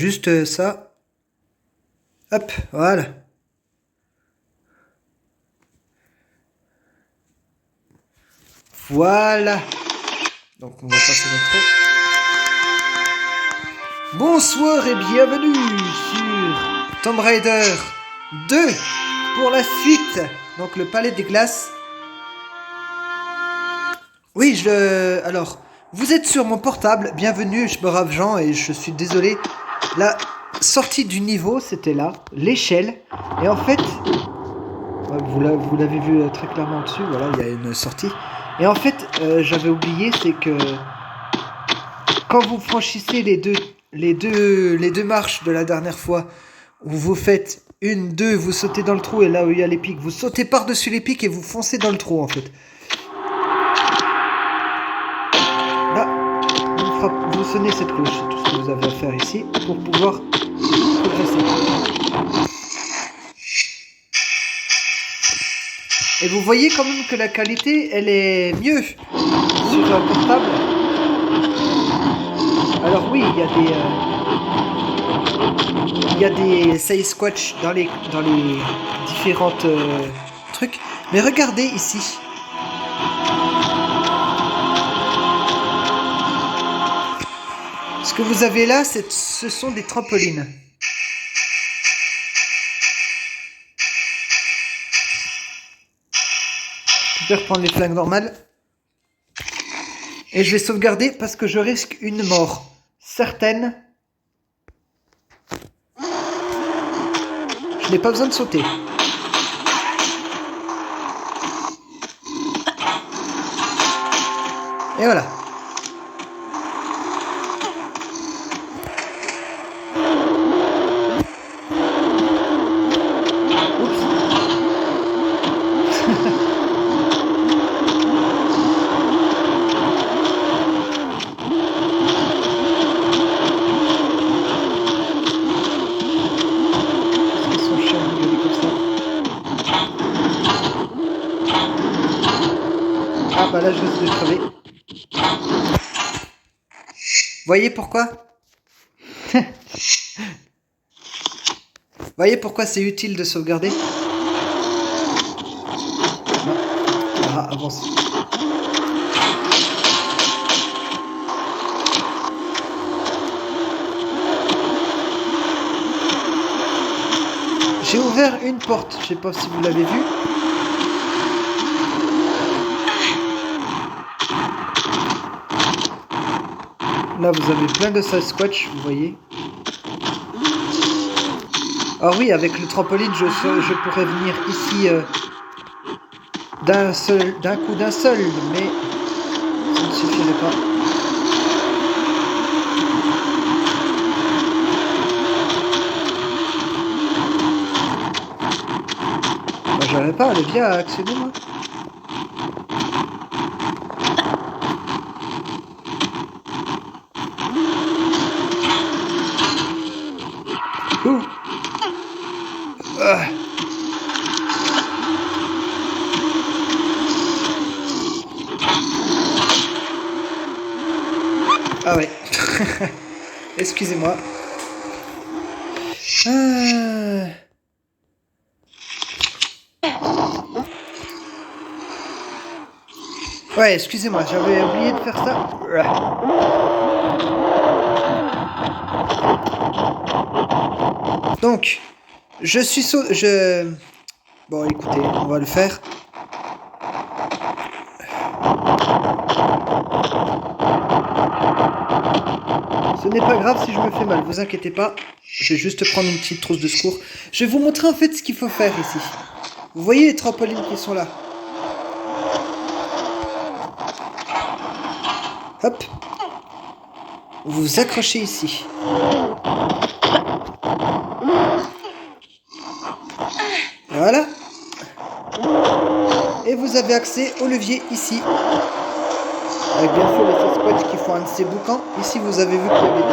Juste ça. Hop, voilà. Voilà. Donc on va passer l'intro. Bonsoir et bienvenue sur Tomb Raider 2 pour la suite. Donc le palais des glaces. Oui, alors, vous êtes sur mon portable. Bienvenue, je me rave Jean et je suis désolé. La sortie du niveau, c'était là, l'échelle. Et en fait, vous l'avez vu très clairement dessus. Voilà, il y a une sortie. Et en fait, j'avais oublié, c'est que quand vous franchissez les deux marches de la dernière fois, où vous faites une, deux, vous sautez dans le trou et là où il y a les pics, vous sautez par-dessus les pics et vous foncez dans le trou en fait. Là, vous sonnez cette cloche, c'est tout ce que vous avez à faire ici pour pouvoir progresser. Et vous voyez quand même que la qualité, elle est mieux sur un portable. Alors oui, il y a des save squatch dans les différentes trucs. Mais regardez ici. Ce que vous avez là, ce sont des trampolines. Je vais reprendre les flingues normales. Et je vais sauvegarder parce que je risque une mort certaine. Je n'ai pas besoin de sauter. Et voilà. Ah bah là je risque de crever. Voyez pourquoi? Voyez pourquoi c'est utile de sauvegarder? Ah, avance. J'ai ouvert une porte, je sais pas si vous l'avez vu. Là vous avez plein de Sasquatch, vous voyez. Alors oui, avec le trampoline, je pourrais venir ici d'un coup d'un seul, mais ça ne suffirait pas. Bah, j'arrive pas à levier à accéder moi. Ah ouais. Excusez-moi. Ouais, excusez-moi, j'avais oublié de faire ça. Donc, je suis Bon, écoutez, on va le faire. Ce n'est pas grave si je me fais mal, vous inquiétez pas. Je vais juste prendre une petite trousse de secours. Je vais vous montrer en fait ce qu'il faut faire ici. Vous voyez les trampolines qui sont là? Hop. Vous vous accrochez ici. Voilà. Et vous avez accès au levier ici. Avec bien sûr les Sasquatch qui font un de ces boucans. Ici vous avez vu qu'il y avait des...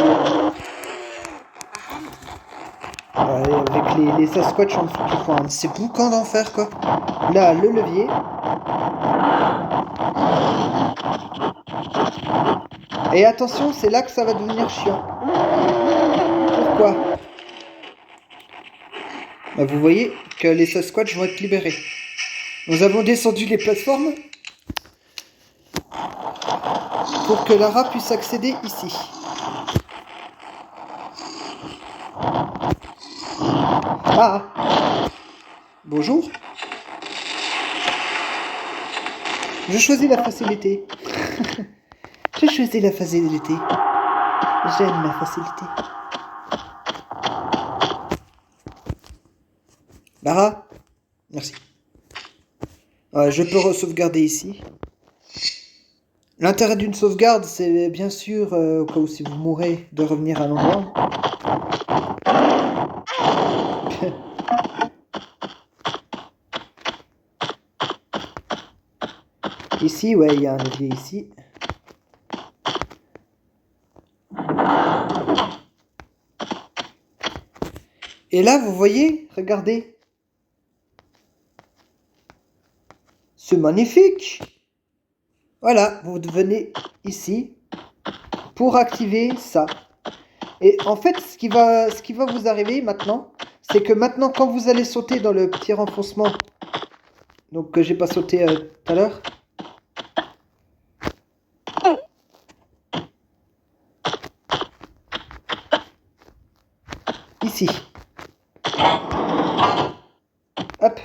avec les Sasquatch en dessous qui font un de ces boucans d'enfer quoi. Là le levier. Et attention, c'est là que ça va devenir chiant. Quoi? Bah, vous voyez que les Sasquatch vont être libérés. Nous avons descendu les plateformes pour que Lara puisse accéder ici. Ah! Bonjour. Je choisis la facilité. J'ai choisi la facilité. J'aime la facilité. Lara? Merci. Je peux re-sauvegarder ici. L'intérêt d'une sauvegarde, c'est bien sûr, au cas où si vous mourrez, de revenir à l'endroit. Ici, ouais, il y a un levier ici. Et là, vous voyez, regardez. C'est magnifique. Voilà, vous venez ici pour activer ça. Et en fait, ce qui va vous arriver maintenant, c'est que maintenant, quand vous allez sauter dans le petit renfoncement, donc que j'ai pas sauté tout à l'heure, ici. Hop.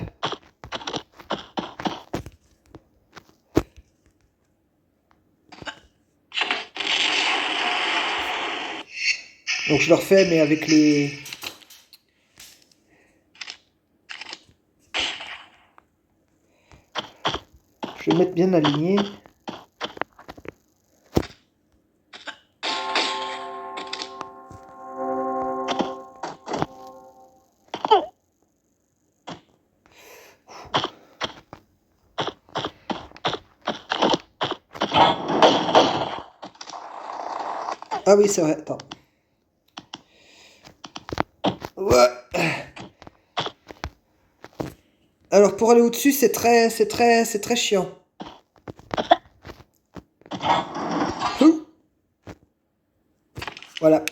Donc je le refais, mais avec les... Je vais mettre bien aligné. Ah oui, c'est vrai, attends. Ouais. Alors pour aller au-dessus, c'est très chiant. Voilà.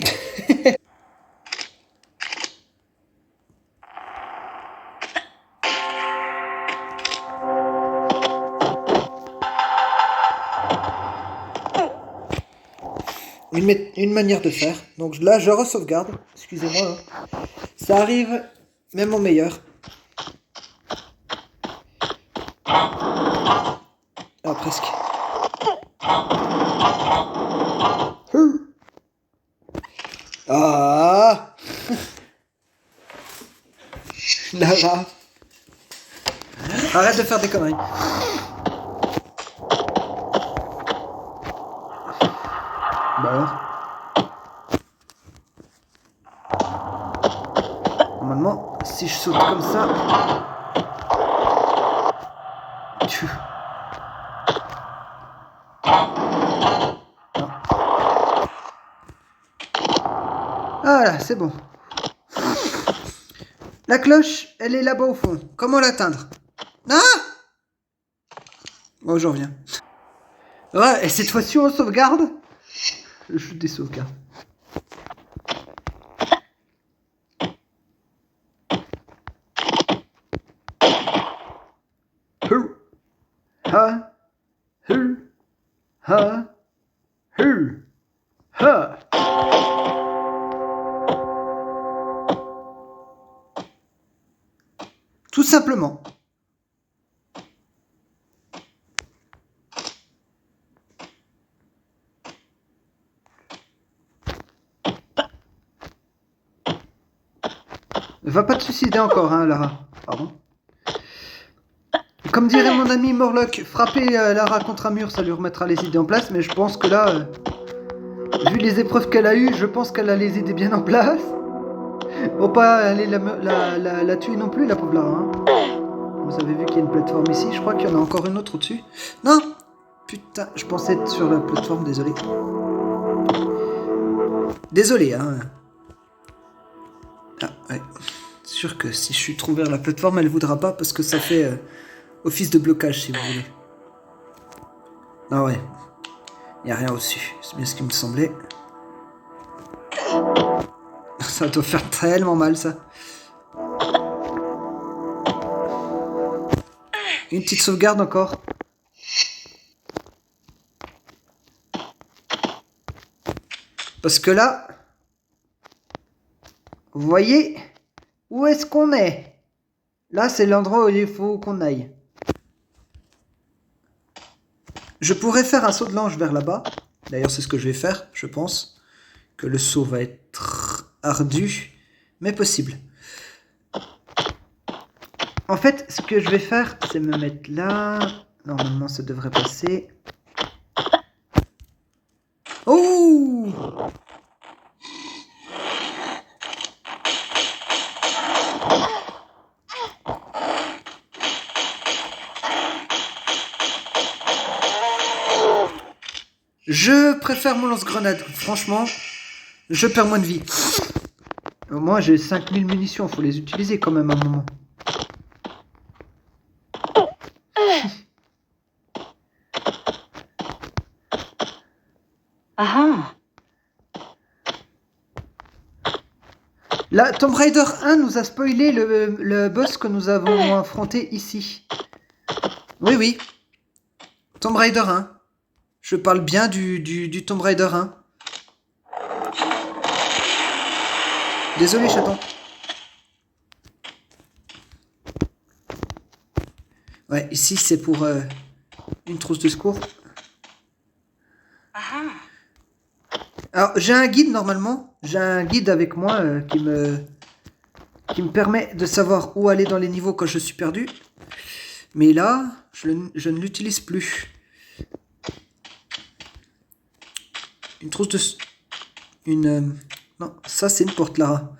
Une manière de faire. Donc là, je re-sauvegarde. Excusez-moi. Hein. Ça arrive même au meilleur. Ah, presque. Ah. Lara. Arrête de faire des conneries. Bah alors. Normalement, si je saute comme ça... Voilà, c'est bon. La cloche, elle est là-bas au fond. Comment l'atteindre? Ah! Bon, j'en reviens. Ouais, et cette fois-ci, on sauvegarde. Je joue des sauvegardes. Ha, ha, ha. Tout simplement. Va pas te suicider encore, hein, Lara. Pardon. Comme dirait mon ami Morlock, frapper Lara contre un mur, ça lui remettra les idées en place, mais je pense que là, vu les épreuves qu'elle a eues, je pense qu'elle a les idées bien en place. Faut pas aller la tuer non plus, la pauvre Lara. Hein. Vous avez vu qu'il y a une plateforme ici, je crois qu'il y en a encore une autre au-dessus. Non! Putain, je pensais être sur la plateforme, désolé. Désolé, hein. Ah, ouais. C'est sûr que si je suis trop vers la plateforme, elle voudra pas parce que ça fait office de blocage, si vous voulez. Ah ouais. Il n'y a rien au-dessus. C'est bien ce qui me semblait. Ça doit faire tellement mal, ça. Une petite sauvegarde encore. Parce que là, vous voyez où est-ce qu'on est? Là, c'est l'endroit où il faut qu'on aille. Je pourrais faire un saut de l'ange vers là-bas. D'ailleurs, c'est ce que je vais faire, je pense. Que le saut va être ardu, mais possible. En fait, ce que je vais faire, c'est me mettre là. Normalement, ça devrait passer. Oh! Je préfère mon lance-grenade. Franchement, je perds moins de vie. Moi, j'ai 5000 munitions. Faut les utiliser quand même à un moment. Ah. Là, Tomb Raider 1 nous a spoilé le boss que nous avons affronté ici. Oui, oui. Tomb Raider 1. Je parle bien du Tomb Raider 1. Désolé, chaton. Ouais, ici, c'est pour une trousse de secours. Ah. Alors, j'ai un guide, normalement. J'ai un guide avec moi qui me permet de savoir où aller dans les niveaux quand je suis perdu. Mais là, je ne l'utilise plus. Une trousse de... Une... non, ça c'est une porte, Lara.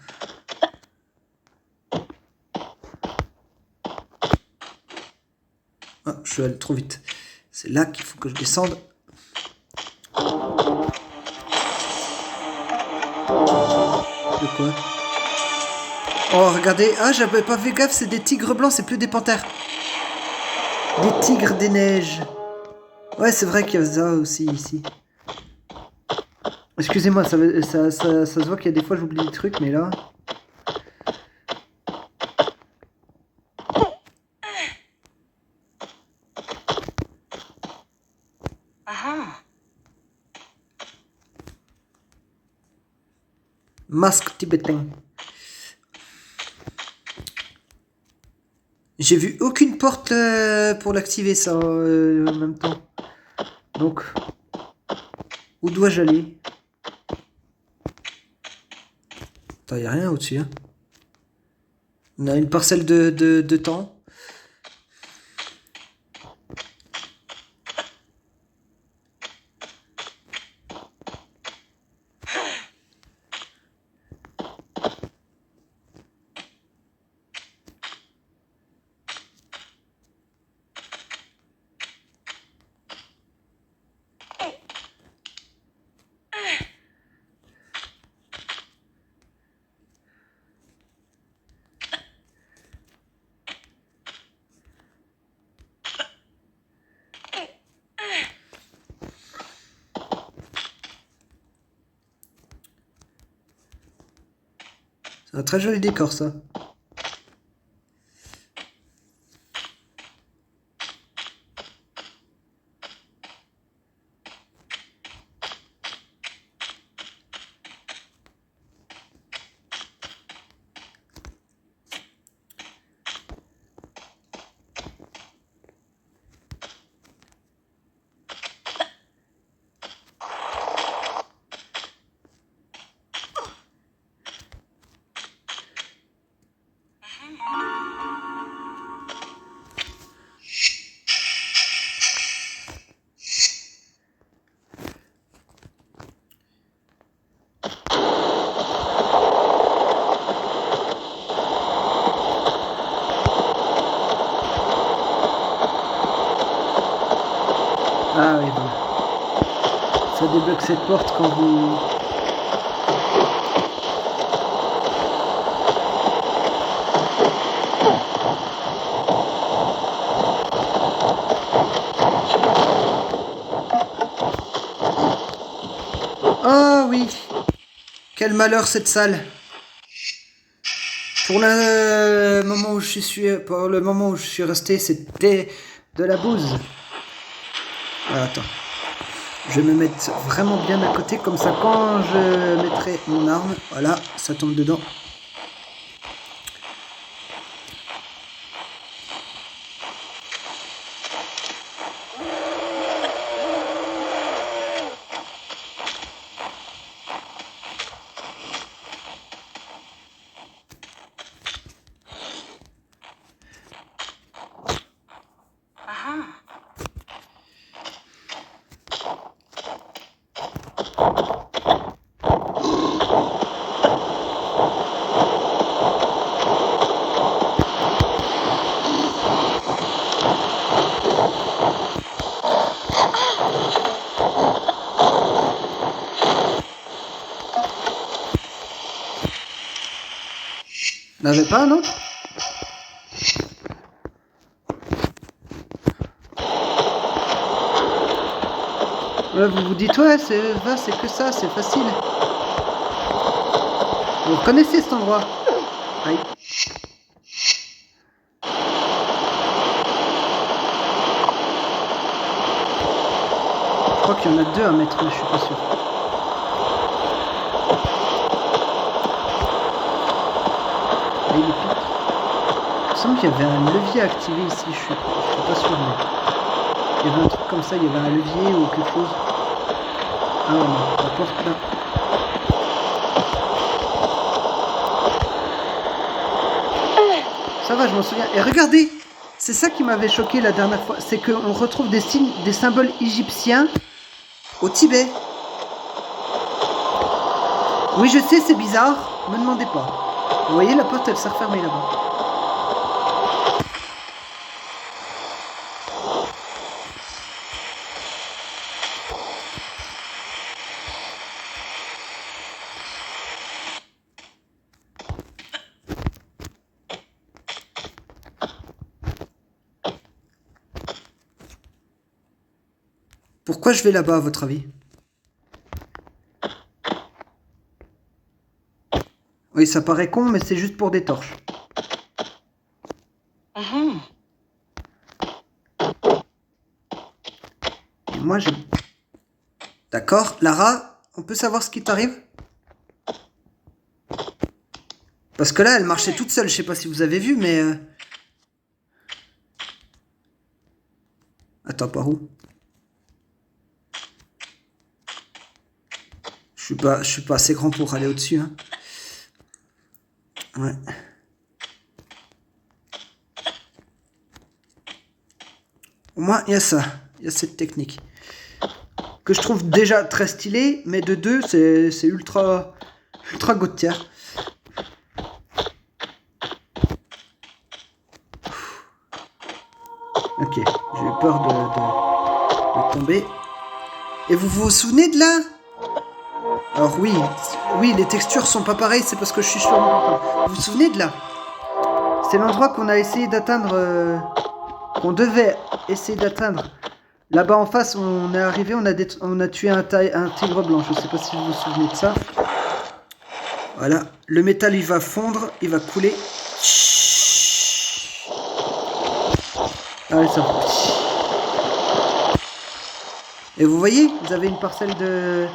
Ah, je suis allé trop vite. C'est là qu'il faut que je descende. De quoi? Oh, regardez. Ah, j'avais pas fait gaffe, c'est des tigres blancs, c'est plus des panthères. Des tigres des neiges. Ouais, c'est vrai qu'il y a ça aussi ici. Excusez-moi, ça se voit qu'il y a des fois j'oublie des trucs, mais là... Ah. Masque tibétain. J'ai vu aucune porte pour l'activer, ça, en même temps. Donc, où dois-je aller? Attends, y a rien au-dessus, hein. On a une parcelle de temps. C'est un très joli décor, ça. Ah oui, voilà. Ça débloque cette porte quand vous... Ah oui! Quel malheur cette salle! Pour le moment où je suis resté, c'était de la bouse. Voilà, attends. Je vais me mettre vraiment bien à côté, comme ça quand je mettrai mon arme, voilà, ça tombe dedans. N'avez pas un autre? Ouais, vous vous dites, ouais, c'est que ça, c'est facile. Vous reconnaissez cet endroit? Aïe. Je crois qu'il y en a deux à mettre, mais je suis pas sûr. Il me semble qu'il y avait un levier activé ici, je suis pas sûr, mais il y avait un truc comme ça, il y avait un levier ou quelque chose. Ah ouais, non, la porte là. Ça va, je m'en souviens. Et regardez, c'est ça qui m'avait choqué la dernière fois, c'est qu'on retrouve des signes, des symboles égyptiens au Tibet. Oui, je sais, c'est bizarre, me demandez pas. Vous voyez, la porte, elle s'est refermée là-bas. Pourquoi je vais là-bas, à votre avis? Oui, ça paraît con, mais c'est juste pour des torches. Et moi, j'ai... D'accord, Lara, on peut savoir ce qui t'arrive? Parce que là, elle marchait toute seule, je sais pas si vous avez vu, mais... Attends, par où? Je suis pas assez grand pour aller au-dessus, hein. Ouais. Au moins, il y a ça. Il y a cette technique. Que je trouve déjà très stylée, mais de deux, c'est ultra gautière. Ok, j'ai eu peur de tomber. Et vous vous souvenez de là? Alors oui, les textures sont pas pareilles, c'est parce que je suis sur mon portable. Vous vous souvenez de là? C'est l'endroit qu'on a essayé d'atteindre, qu'on devait essayer d'atteindre. Là-bas en face, on est arrivé, on a tué un tigre blanc. Je sais pas si vous vous souvenez de ça. Voilà, le métal il va fondre, il va couler. Allez, ça va. Et vous voyez, vous avez une parcelle de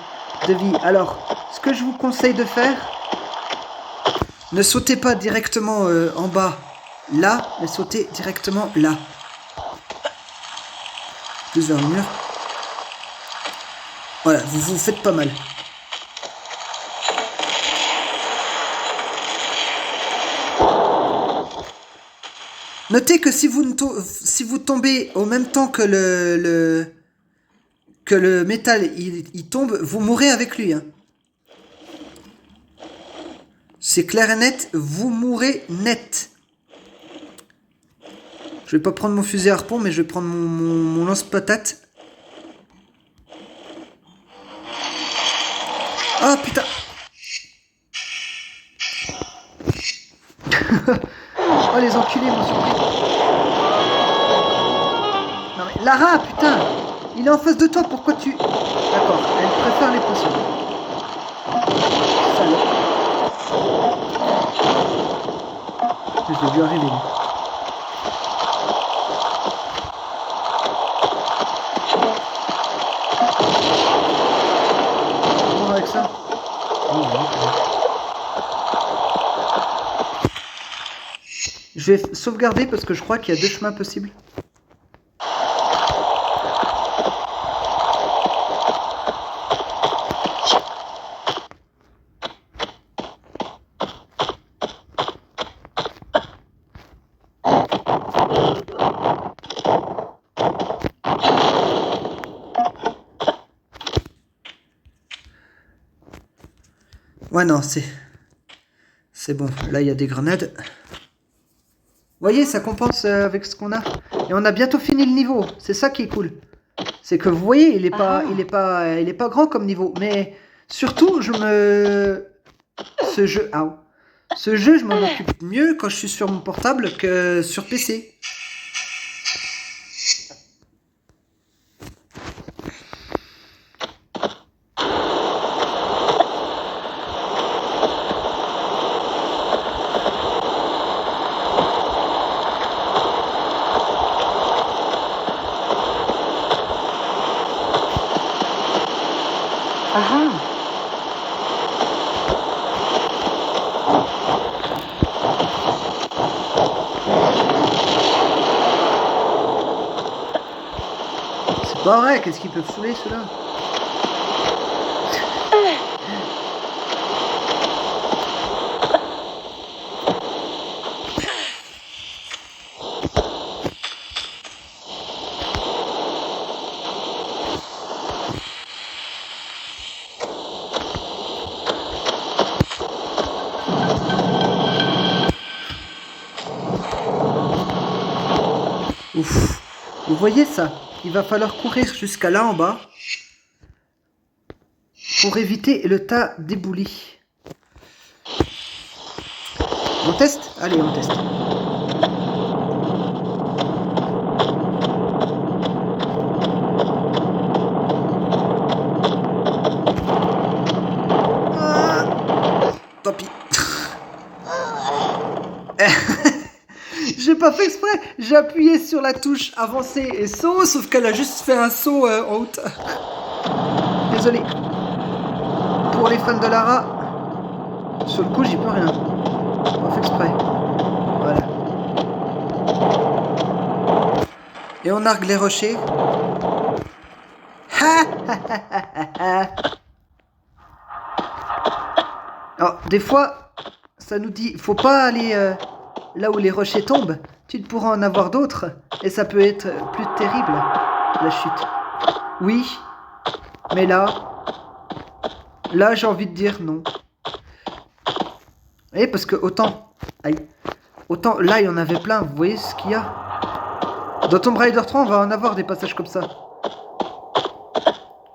vie. Alors, ce que je vous conseille de faire, ne sautez pas directement en bas, là, mais sautez directement là. Plus vers le mur. Voilà, vous faites pas mal. Notez que si vous tombez au même temps que le métal il tombe, vous mourrez avec lui. Hein. C'est clair et net, vous mourrez net. Je vais pas prendre mon fusil à harpon, mais je vais prendre mon lance-patate. Ah oh, putain. Oh les enculés m'ont surpris. Non mais Lara, putain, il est en face de toi, pourquoi tu... D'accord, elle préfère les potions. Salope. Je l'ai vu arriver. Lui. Comment avec ça? Oh, je vais sauvegarder parce que je crois qu'il y a 2 chemins possibles. Ouais, non, c'est bon. Là, il y a des grenades. Vous voyez, ça compense avec ce qu'on a. Et on a bientôt fini le niveau. C'est ça qui est cool. C'est que vous voyez, il est pas grand comme niveau. Mais surtout, ce jeu, je m'en occupe mieux quand je suis sur mon portable que sur PC. C'est pas vrai, qu'est-ce qu'ils peuvent saouler ceux-là? Ouf. Vous voyez ça? Il va falloir courir jusqu'à là en bas pour éviter le tas d'éboulis. On teste? Allez, on teste. Tant pis. J'ai pas fait exprès, j'ai appuyé sur la touche avancer et saut, sauf qu'elle a juste fait un saut en haute. Désolé. Pour les fans de Lara, sur le coup j'y peux rien. Pas fait exprès. Voilà. Et on nargue les rochers. Alors, des fois, ça nous dit, faut pas aller là où les rochers tombent. Tu pourras en avoir d'autres, et ça peut être plus terrible, la chute. Oui, mais là j'ai envie de dire non. Et parce que autant là il y en avait plein, vous voyez ce qu'il y a. Dans Tomb Raider 3, on va en avoir des passages comme ça.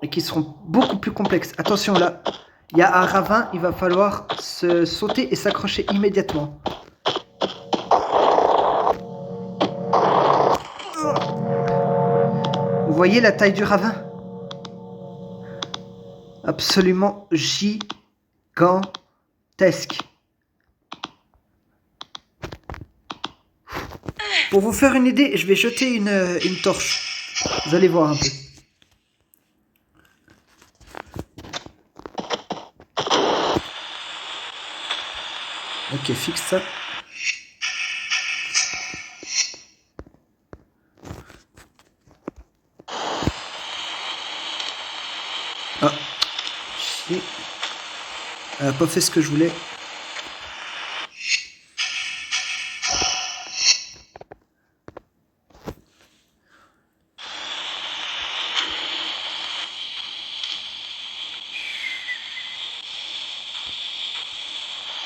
Et qui seront beaucoup plus complexes. Attention là, il y a un ravin, il va falloir se sauter et s'accrocher immédiatement. Vous voyez la taille du ravin? Absolument gigantesque. Pour vous faire une idée, je vais jeter une torche. Vous allez voir un peu. Ok, fixe ça. Ah, chier. Elle a pas fait ce que je voulais.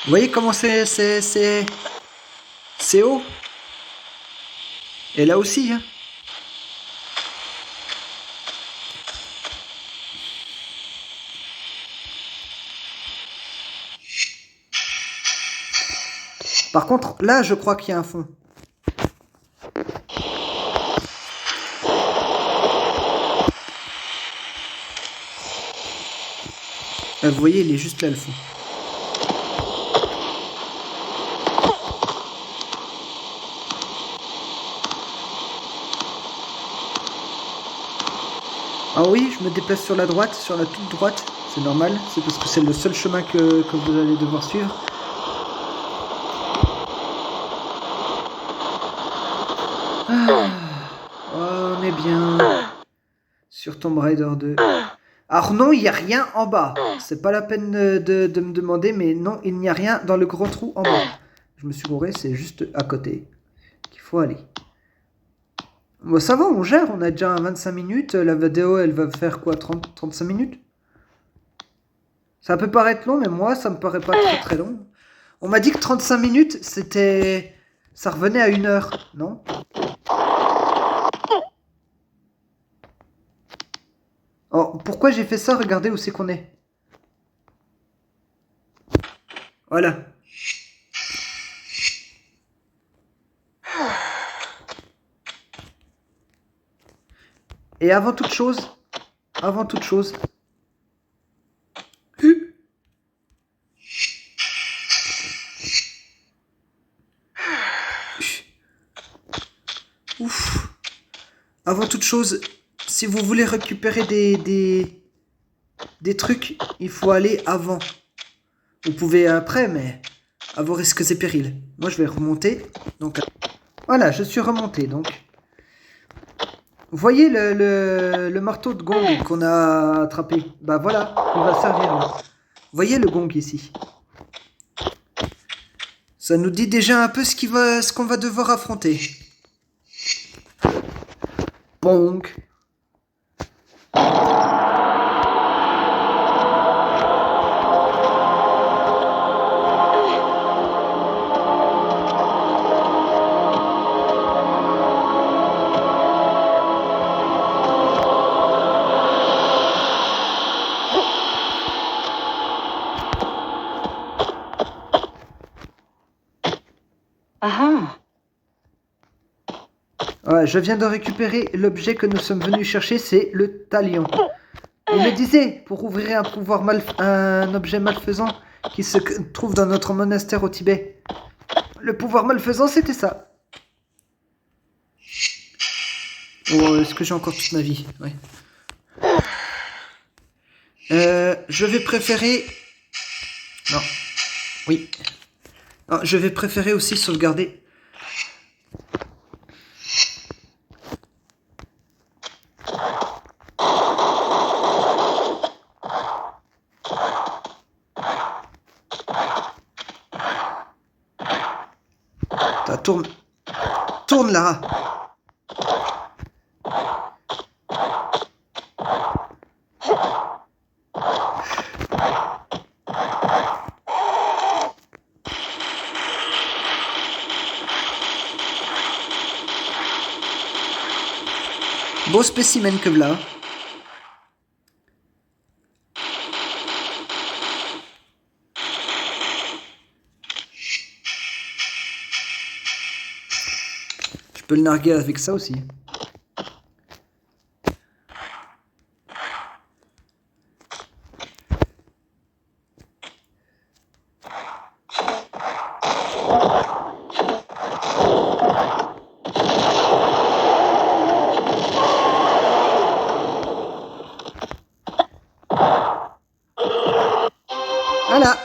Vous voyez comment c'est haut? Et là aussi, hein. Par contre, là, je crois qu'il y a un fond. Vous voyez, il est juste là, le fond. Ah oui, je me déplace sur la droite, sur la toute droite. C'est normal, c'est parce que c'est le seul chemin que vous allez devoir suivre. Ah, oh, on est bien. Sur Tomb Raider 2. Alors non, il n'y a rien en bas. C'est pas la peine de me demander, mais non, il n'y a rien dans le grand trou en bas. Je me suis gouré, c'est juste à côté qu'il faut aller. Bon, ça va, on gère, on a déjà 25 minutes. La vidéo, elle va faire quoi, 35 minutes? Ça peut paraître long, mais moi, ça me paraît pas très très long. On m'a dit que 35 minutes, c'était... Ça revenait à 1 heure, non? Oh, pourquoi j'ai fait ça? Regardez où c'est qu'on est. Voilà. Et avant toute chose... Ouf. Avant toute chose, si vous voulez récupérer des trucs, il faut aller avant. Vous pouvez après, mais à vos risques et périls. Moi, je vais remonter. Donc, voilà, je suis remonté. Donc, vous voyez le marteau de gong qu'on a attrapé? Bah voilà, il va servir. Là. Vous voyez le gong ici? Ça nous dit déjà un peu ce qu'on va devoir affronter. Bonk. Ouais, je viens de récupérer l'objet que nous sommes venus chercher, c'est le talion. Il me disait, pour ouvrir un objet malfaisant qui se trouve dans notre monastère au Tibet. Le pouvoir malfaisant, c'était ça. Oh, est-ce que j'ai encore toute ma vie? Ouais. Je vais préférer... Non. Oui. Non, je vais préférer aussi sauvegarder... Tourne. Tourne là. Beau spécimen que là. Je peux le narguer avec ça aussi. Voilà.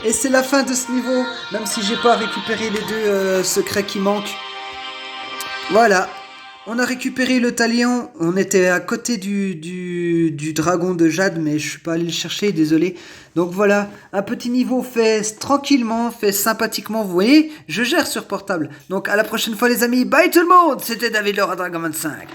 Et c'est la fin de ce niveau, même si j'ai pas récupéré les deux secrets qui manquent. Voilà, on a récupéré le talion, on était à côté du dragon de jade, mais je suis pas allé le chercher, désolé. Donc voilà, un petit niveau fait tranquillement, fait sympathiquement, vous voyez, je gère sur portable. Donc à la prochaine fois les amis, bye tout le monde, c'était David le Dragon 25.